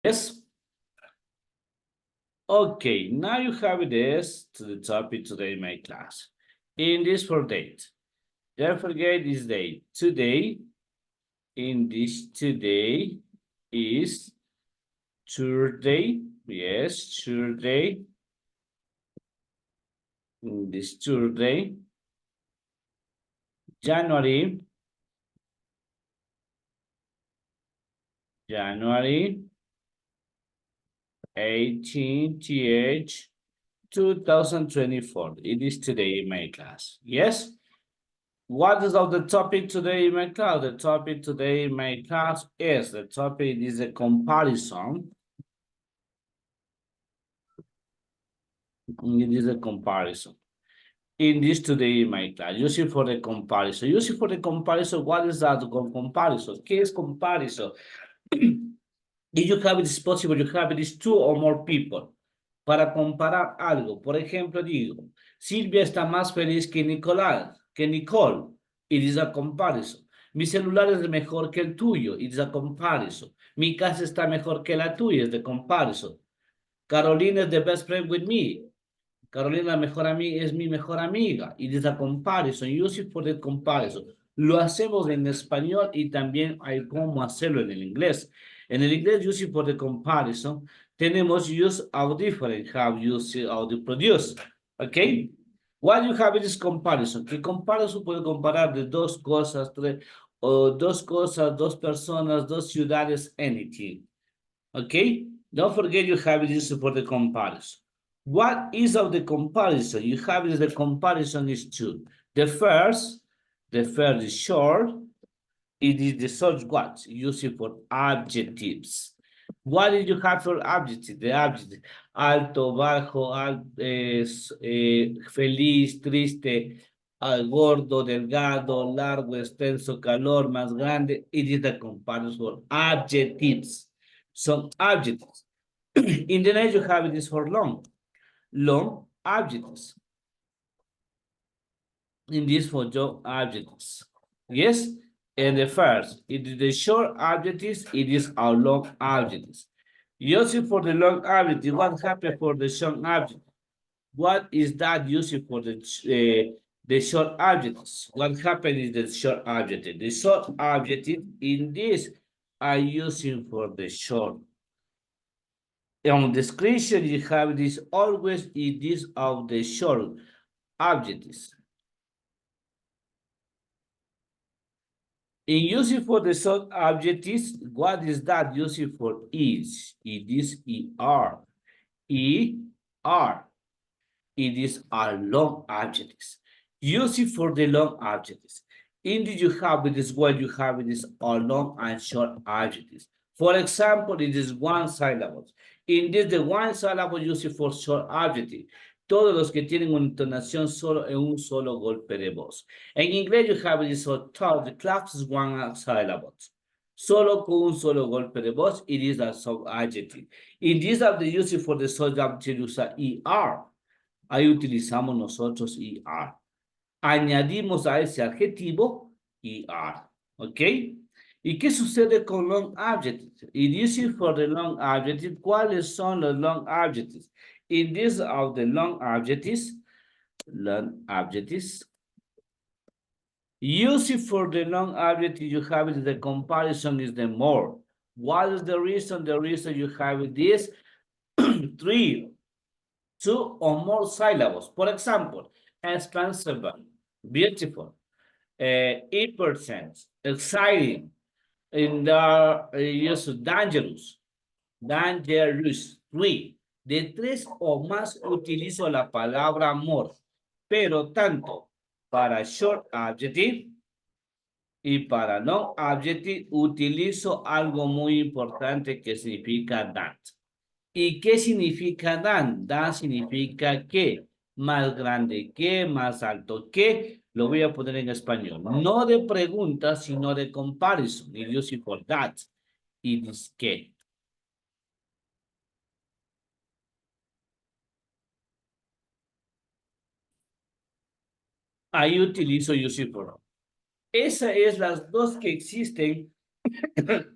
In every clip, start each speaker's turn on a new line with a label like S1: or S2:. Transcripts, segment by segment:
S1: Yes. Okay, now you have this to the topic today in my class. In this for date. Don't forget this date. Today, in this today is Thursday. Yes, Thursday. In this Thursday, January 18th 2024. It is today in my class. Yes? What is of the topic today in my class? The topic today in my class is the topic is a comparison. It is a comparison. In this today in my class, use it for the comparison. Use it for the comparison. What is that comparison? ¿Qué es comparison? If you have this possible, you have these two or more people. Para comparar algo. Por ejemplo, digo, Silvia está más feliz que Nicolás, que Nicole. It is a comparison. Mi celular es mejor que el tuyo. It is a comparison. Mi casa está mejor que la tuya. Es the comparison. Carolina is the best friend with me. Carolina mejor amiga es mi mejor amiga. It is a comparison. Use it for the comparison. Lo hacemos en español y también hay cómo hacerlo en el inglés. En el inglés, use it for the comparison. Tenemos use of different, have use of the produce. Okay? What you have is comparison. Que comparison puede comparar de dos cosas, tres, o dos cosas, dos personas, dos ciudades, anything. Okay? Don't forget you have this for the comparison. What is of the comparison? You have is the comparison is two. The first is short. It is the such what? Use it for adjectives. What did you have for adjective? The adjective. Alto, bajo, feliz, triste, gordo, delgado, largo, extenso, calor, más grande. It is the comparison for adjectives. Some adjectives. In the next, you have this for long. Long adjectives. In this for job adjectives. Yes? And the first, it is the short adjectives, it is our long adjectives. Using for the long adjective, what happened for the short adjective? What is that using for the short adjectives? What happened is the short adjective. The short adjective in this are using for the short. On description, you have this always it is of the short adjectives. In using for the short adjectives, what is that using for is? It is ER. ER. It is our long adjectives. Using for the long adjectives. In the you have this what you have it is our long and short adjectives. For example, it is one syllable. In this, the one syllable used for short adjective. Todos los que tienen una entonación solo en un solo golpe de voz. En inglés, you have this talk, the class is one syllable. Solo con un solo golpe de voz, it is a subadjective. In this, of the use for the subadjective, usa ER. Ahí utilizamos nosotros ER. Añadimos a ese adjetivo ER. ¿Ok? ¿Y qué sucede con long adjectives? It is for the long adjectives. ¿Cuáles son los long adjectives? In this of the long adjectives, use it for the long adjective you have it, the comparison is the more. What is the reason? The reason you have this three, two or more syllables. For example, expensive, beautiful, 8%, exciting, in the use dangerous, three. De tres o más utilizo la palabra more, pero tanto para short adjective y para long adjective utilizo algo muy importante que significa that. ¿Y qué significa than? Than significa que, más grande que, más alto que. Lo voy a poner en español. No de pregunta, sino de comparison. Y use it for that. It is que. Ahí utilizo use it for. Esas es las dos que existen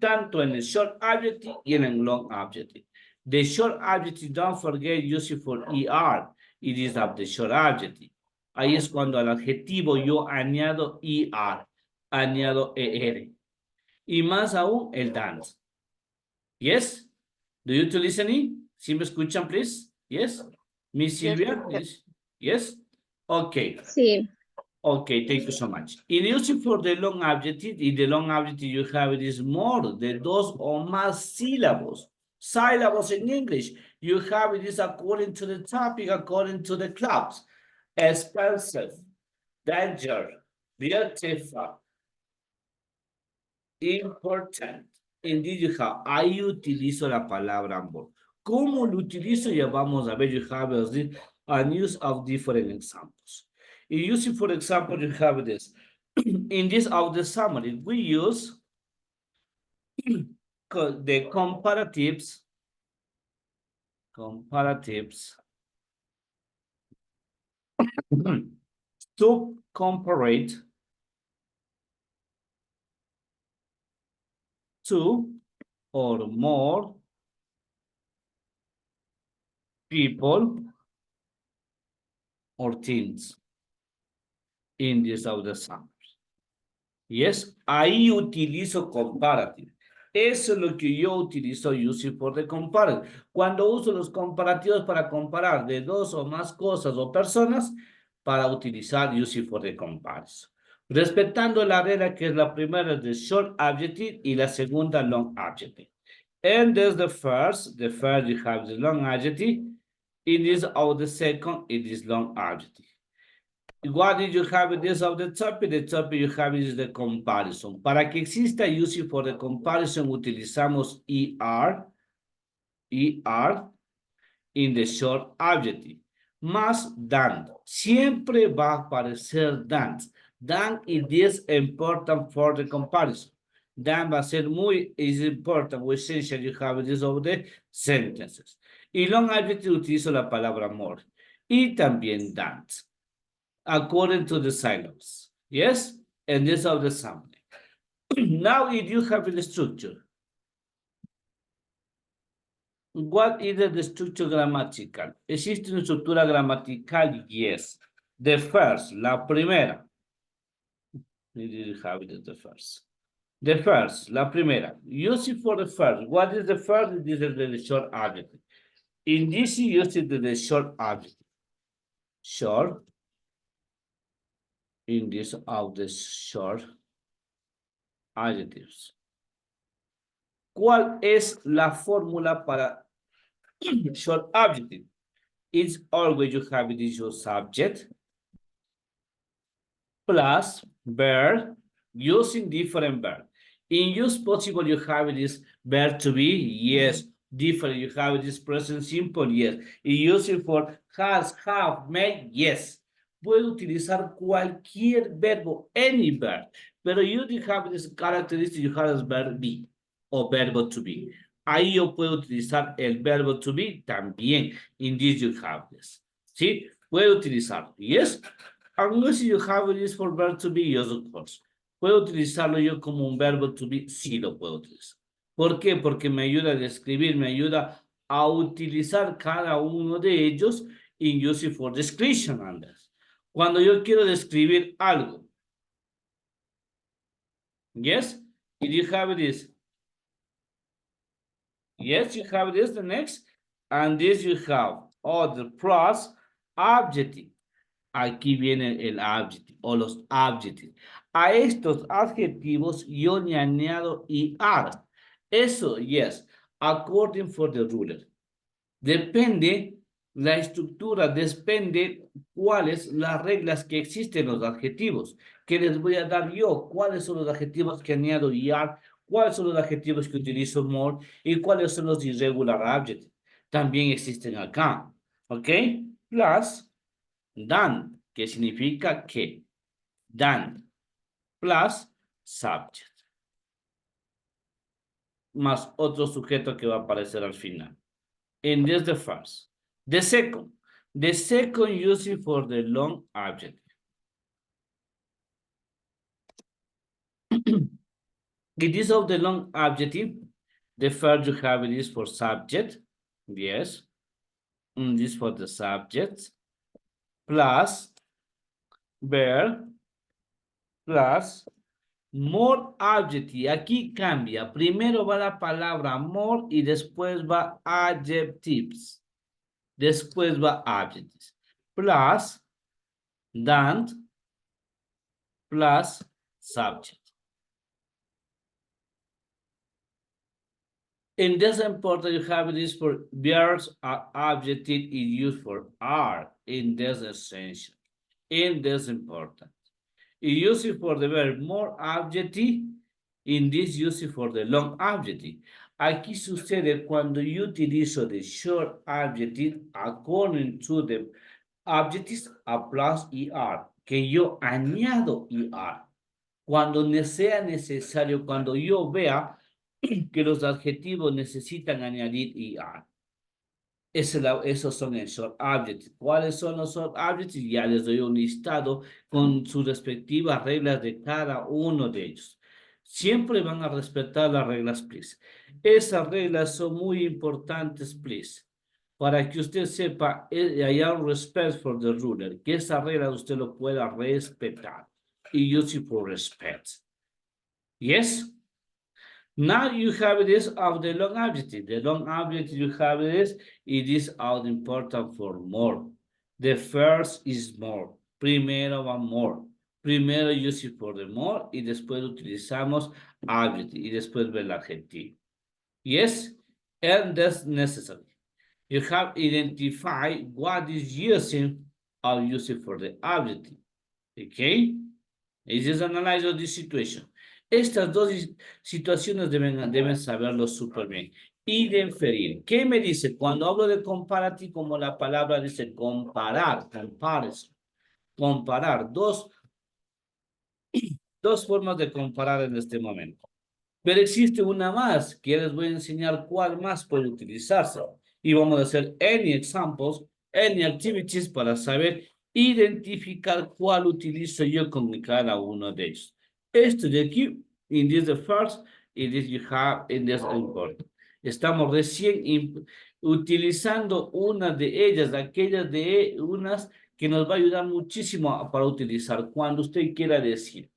S1: tanto en el short adjective y en el long adjective. The short adjective, don't forget, use it for ER. It is of the short adjective. Ahí es cuando al adjetivo yo añado ER, añado ER. Y más aún el dance. Yes? Do you to listening? ¿Sí me escuchan, please? Yes? Miss
S2: Yes,
S1: Silvia?
S2: teacher.
S1: Yes? Okay.
S3: Sí.
S1: Okay, thank you so much. In using for the long adjective, in the long adjective you have it is more de dos o más sílabos. Syllables in English. You have it is according to the topic, according to the clubs. Expensive, danger, beautiful, important. Indeed, you have, ahí utilizo la palabra more. ¿Cómo lo utilizo? Ya vamos a ver, you have a use of different examples. In using, for example, you have this. In this of the summary, we use the comparatives to compare two or more people or things in this of the summary. Yes, ahí utilizo comparative. Eso es lo que yo utilizo using for the comparative. Cuando uso los comparativos para comparar de dos o más cosas o personas, para utilizar using for the comparison. Respetando la regla que es la primera de short adjective y la segunda long adjective. And there's the first you have the long adjective. It is of the second, it is long adjective. What did you have this of the topic? The topic you have is the comparison. Para que exista using for the comparison, utilizamos ER in the short adjective. Más than. Siempre va a aparecer than. Than it is important for the comparison. Than va a ser muy is important, or essential. You have this of the sentences. Y long adjective utilizo la palabra more. Y también than. According to the syllabus. Yes? And this of the summary. Now, if you have the structure, what is the structure grammatical? ¿Existe una estructura gramatical? Yes. The first, la primera. Did you have it the first? The first, la primera. Use it for the first. What is the first? This is the short adjective. In this, use it the short adjective. Short. In this of the short adjectives. ¿Cuál es la fórmula para short adjective? It's always you have it is your subject plus verb using different verb. In use possible you have it is verb to be, yes. Different you have it is present simple, yes. In using for has, have, made, yes. Puedo utilizar cualquier verbo, any verb, pero you have this characteristic, you have this verb be o verbo to be. Ahí yo puedo utilizar el verbo to be también. In this you have this. ¿Sí? Puedo utilizar. Yes. Unless you have this for verb to be, yes, of course. ¿Puedo utilizarlo yo como un verbo to be? Sí, lo puedo utilizar. ¿Por qué? Porque me ayuda a describir, me ayuda a utilizar cada uno de ellos in using for description, Anders. Cuando yo quiero describir algo. Yes? If you have this. Yes, you have this, the next. And this you have other plus adjective. Aquí viene el adjective o los adjectives. A estos adjetivos yo le añado ER. Eso, yes, according for the ruler. Depende la estructura, depende cuáles las reglas que existen en los adjetivos. Que les voy a dar yo, cuáles son los adjetivos que añado ER, cuáles son los adjetivos que utilizo more y cuáles son los irregular adjectives. También existen acá. ¿Ok? Plus than, que significa que. Than plus subject. Más otro sujeto que va a aparecer al final. And this the first. The second using for the long adjective. It is of the long adjective. The first you have it is for subject. Yes. And this for the subject. Plus verb. Plus more adjective. Aquí cambia. Primero va la palabra more y después va adjectives. Después va adjectives. Plus than plus subject. In this important, you have this for verbs are adjective is used for are in this essential. In this important. You use it for the verb more adjective. In this use it for the long adjective. Aquí sucede cuando yo utilizo the short adjective according to the adjectives a plus er, que yo añado er. Cuando sea necesario, cuando yo vea que los adjetivos necesitan añadir er. Esos son el short adjectives. ¿Cuáles son los short adjectives? Ya les doy un listado con sus respectivas reglas de cada uno de ellos. Siempre van a respetar las reglas, please. Esas reglas son muy importantes, please. Para que usted sepa, haya un respect for the ruler, que esa regla usted lo pueda respetar. Y use it for respect. Yes? Now you have this of the long adjective. The long adjective you have this, it is out important for more. The first is more. Primero va more. Primero use it for the more y después utilizamos adjective y después ve el adjetivo. Yes, and that's necessary. You have identified what is using or using for the adjective. Okay? It is analyze of this situation. Estas dos situaciones deben saberlo súper bien. Y de inferir. ¿Qué me dice? Cuando hablo de comparativo, como la palabra dice comparar, comparison. Comparar. Dos formas de comparar en este momento. Pero existe una más, que les voy a enseñar cuál más puede utilizarse. Y vamos a hacer any examples, any activities para saber identificar cuál utilizo yo con cada uno de ellos. Esto de aquí, in this the first, in this you have, in this important. Estamos recién utilizando una de ellas, aquellas de unas que nos va a ayudar muchísimo para utilizar cuando usted quiera decir.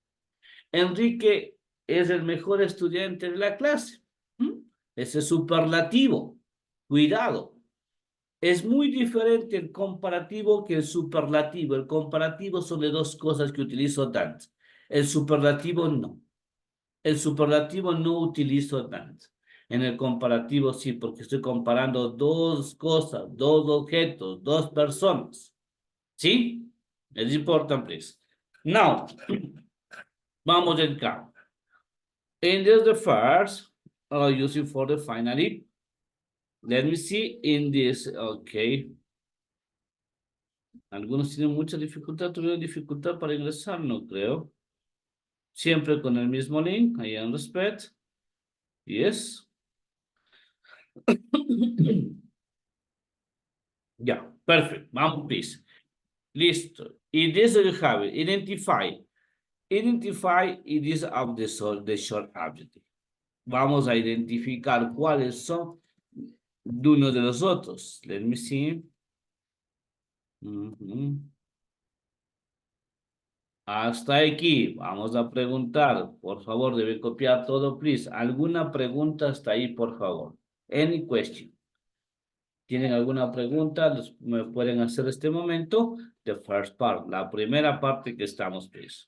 S1: Enrique es el mejor estudiante de la clase. Ese es superlativo. Cuidado. Es muy diferente el comparativo que el superlativo. El comparativo son de dos cosas que utilizo tanto. El superlativo no. El superlativo no utilizo tanto. En el comparativo sí, porque estoy comparando dos cosas, dos objetos, dos personas. ¿Sí? Es important, please. Now, vamos a entrar. And there's the first, I'll use it for the finally. Let me see in this, okay. Algunos tienen mucha dificultad, tuvieron dificultad para ingresar, no creo. Siempre con el mismo link, I am respect. Yes. Yeah, perfect. Vamos, please. Listo. Y this you have it. Identify. Identify it is of the short adjective. Vamos a identificar cuáles son de uno de los otros. Let me see. Hasta aquí. Vamos a preguntar. Por favor, debe copiar todo, please. ¿Alguna pregunta hasta ahí, por favor? Any question? ¿Tienen alguna pregunta? Me pueden hacer este momento. The first part. La primera parte que estamos, please.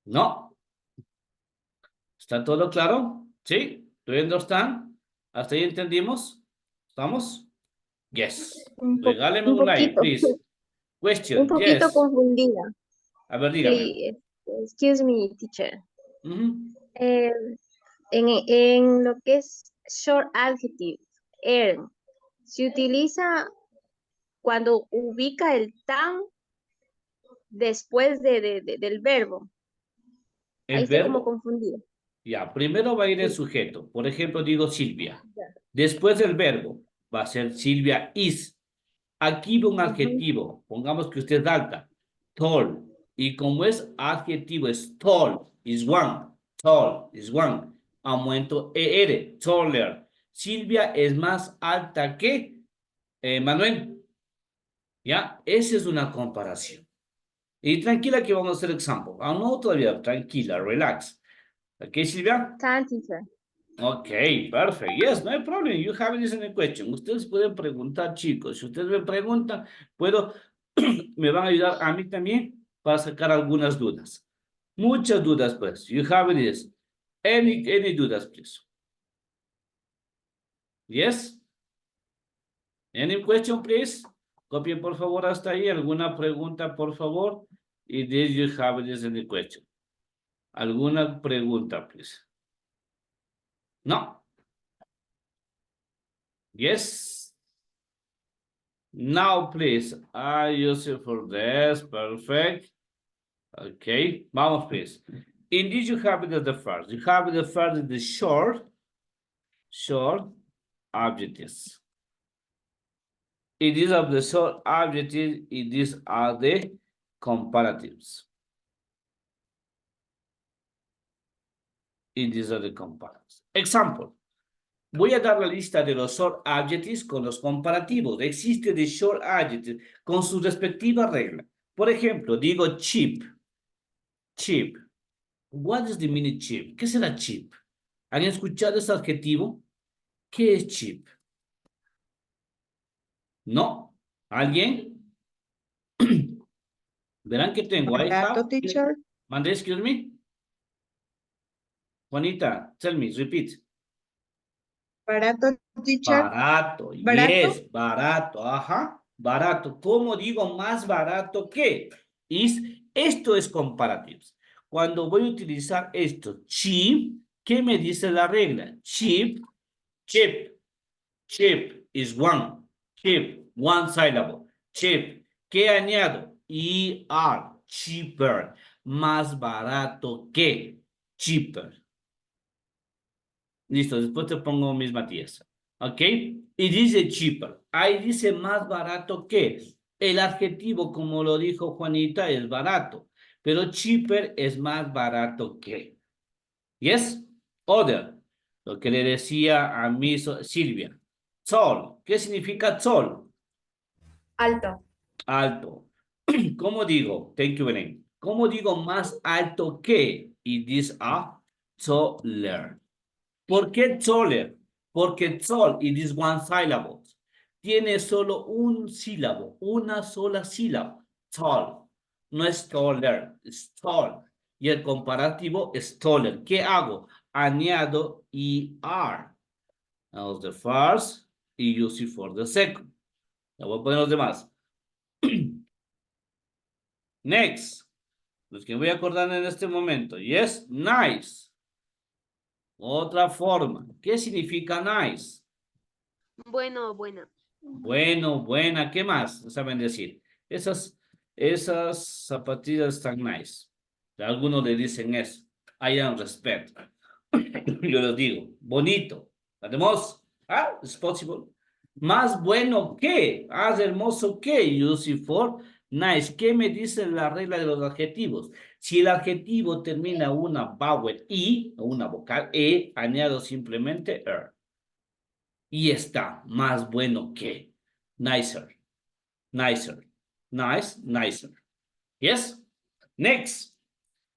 S1: ¿No? ¿Está todo claro? ¿Sí? ¿Do you understand? ¿Hasta ahí entendimos? ¿Estamos? Yes. Regáleme un like,
S2: poquito,
S1: please. Question,
S2: un poquito
S1: yes.
S2: confundida.
S1: A ver, dígame.
S2: Please, excuse me, teacher.
S1: Uh-huh.
S2: En lo que es short adjective, se utiliza cuando ubica el tan después del verbo.
S1: ¿El
S2: Ahí estoy como
S1: verbo?
S2: confundida.
S1: Ya, primero va a ir el
S2: Sí.
S1: sujeto. Por ejemplo, digo Silvia.
S2: Ya.
S1: Después del verbo va a ser Silvia is. Aquí va un
S2: Ujú.
S1: adjetivo. Pongamos que usted es alta. Tall. Y como es adjetivo, es tall. Is one. Tall is one. Aumento ER, taller. Silvia es más alta que Manuel. ¿Ya? Esa es una comparación. Y tranquila que vamos a hacer example. Ah, no, todavía, tranquila, relax. ¿Ok, Silvia?
S2: Tan, teacher.
S1: Okay, perfect. Yes, no problem. You have this in the question. Ustedes pueden preguntar, chicos. Si ustedes me preguntan, puedo, me van a ayudar a mí también para sacar algunas dudas. Muchas dudas, pues. You have this. Any dudas, please? Yes? Any question, please? Copien, por favor, hasta ahí. ¿Alguna pregunta, por favor? Y then you have this in the question. ¿Alguna pregunta, please? No? Yes? Now, please, I use it for this. Perfect. Okay, vamos, please. In this, you have the first. You have the first, the short adjectives. In this of the short adjectives, in these are the comparatives. In these are the comparatives. Example. Voy a dar la lista de los short adjectives con los comparativos. Existe the short adjective con su respectiva regla. Por ejemplo, digo cheap. Cheap. What is the meaning cheap? ¿Qué será cheap? ¿Han escuchado ese adjetivo? ¿Qué es cheap? ¿No? ¿Alguien? Verán que tengo. I
S3: Barato,
S1: have.
S3: teacher.
S1: Mande, excuse me. Juanita, tell me, repeat.
S3: Barato, teacher.
S1: Barato,
S3: Barato.
S1: yes, barato, ajá, barato. ¿Cómo digo más barato que? Esto es comparatives. Cuando voy a utilizar esto, cheap, ¿qué me dice la regla? Cheap, cheap, cheap is one. Cheap, one syllable. Cheap. ¿Qué añado? ER, cheaper. Más barato que. Cheaper. Listo, después te pongo mis Matías. ¿Ok? Y dice cheaper. Ahí dice más barato que. El adjetivo, como lo dijo Juanita, es barato. Pero cheaper es más barato que. ¿Yes? Other. Lo que le decía a mi Silvia. Tall. ¿Qué significa tall?
S3: Alto.
S1: Alto. ¿Cómo digo? Thank you, Belén. ¿Cómo digo más alto que? Y this a taller. ¿Por qué taller? Porque tall, it is one syllable. Tiene solo un sílabo, una sola sílaba. Tall. No es taller, es tall. Y el comparativo es taller. ¿Qué hago? Añado ER. Now the first y use it for the second. Ya voy a poner los demás. Next. Los que voy a acordar en este momento. Yes, nice. Otra forma. ¿Qué significa nice?
S2: Bueno, buena.
S1: Bueno, buena, ¿qué más saben decir? Esas zapatillas están nice. Algunos le dicen eso. I am respect. Yo les digo, bonito. Además, it's possible. Más bueno que, hermoso que, use for nice. ¿Qué me dice la regla de los adjetivos? Si el adjetivo termina una vowel I, o una vocal E, añado simplemente er. Y está más bueno que. Nicer. Nicer. Nice, nicer. Yes? Next.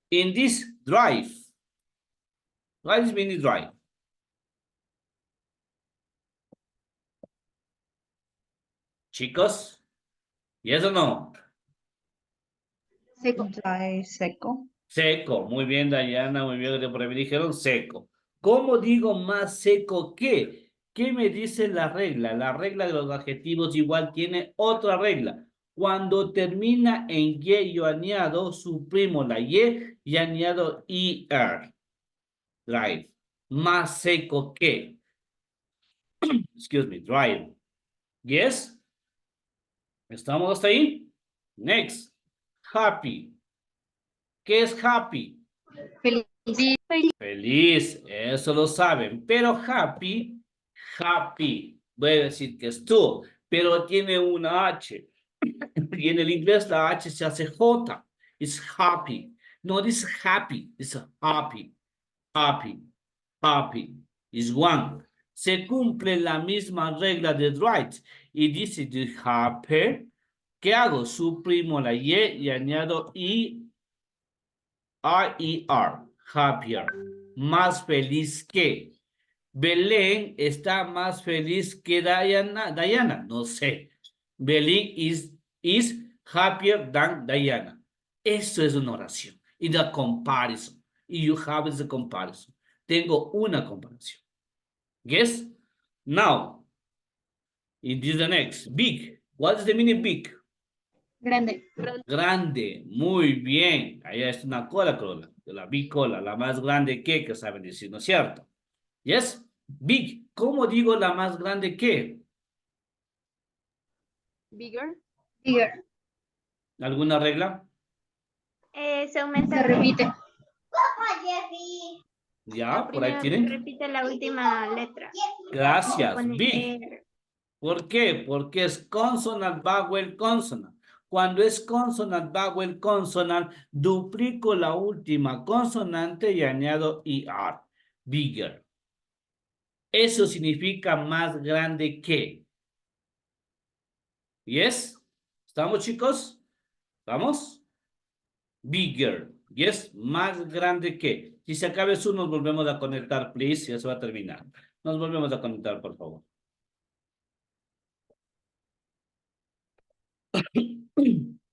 S1: In this drive. What is meaning drive? Chicos? Yes or no?
S3: Seco. Dry, seco.
S1: Seco. Muy bien, Diana. Muy bien. Por ahí me dijeron seco. ¿Cómo digo más seco que? ¿Qué me dice la regla? La regla de los adjetivos igual tiene otra regla. Cuando termina en Y, yo añado, suprimo la y añado ER. Drive. Más seco que. Excuse me, drive. Yes? ¿Estamos hasta ahí? Next. Happy. ¿Qué es happy?
S3: Feliz.
S1: Feliz, eso lo saben. Pero happy, happy. Voy a decir que es tú, pero tiene una H. Y en el inglés la H se hace J. Es happy. No dice happy, es happy. Happy. Happy is one. Se cumple la misma regla de right. Y dice the happy. ¿Qué hago? Suprimo la y añado R-E-R. Happier. Más feliz que. Belén está más feliz que Diana. Diana, no sé. Belén is happier than Diana. Eso es una oración. Y the comparison. Y you have the comparison. Tengo una comparación. Yes? Now, it is the next. Big. What is the meaning big?
S3: Grande.
S1: Grande. Muy bien. Ahí es una cola, cola. La big cola, la más grande que saben decir, ¿no es cierto? Yes? Big. ¿Cómo digo la más grande que?
S2: Bigger.
S3: Bigger.
S1: ¿Alguna regla?
S2: Se aumenta.
S3: Se repite.
S1: Ya, por ahí tienen.
S2: Repite la última letra.
S1: Gracias.
S2: Pone
S1: Big.
S2: R.
S1: ¿Por qué? Porque es consonant, vowel, consonant. Cuando es consonant, vowel, consonant, duplico la última consonante y añado ER. Bigger. Eso significa más grande que. ¿Yes? ¿Estamos, chicos? ¿Estamos? Bigger. Yes, más grande que. Si se acaba eso, nos volvemos a conectar, please. Ya se va a terminar. Nos volvemos a conectar, por favor.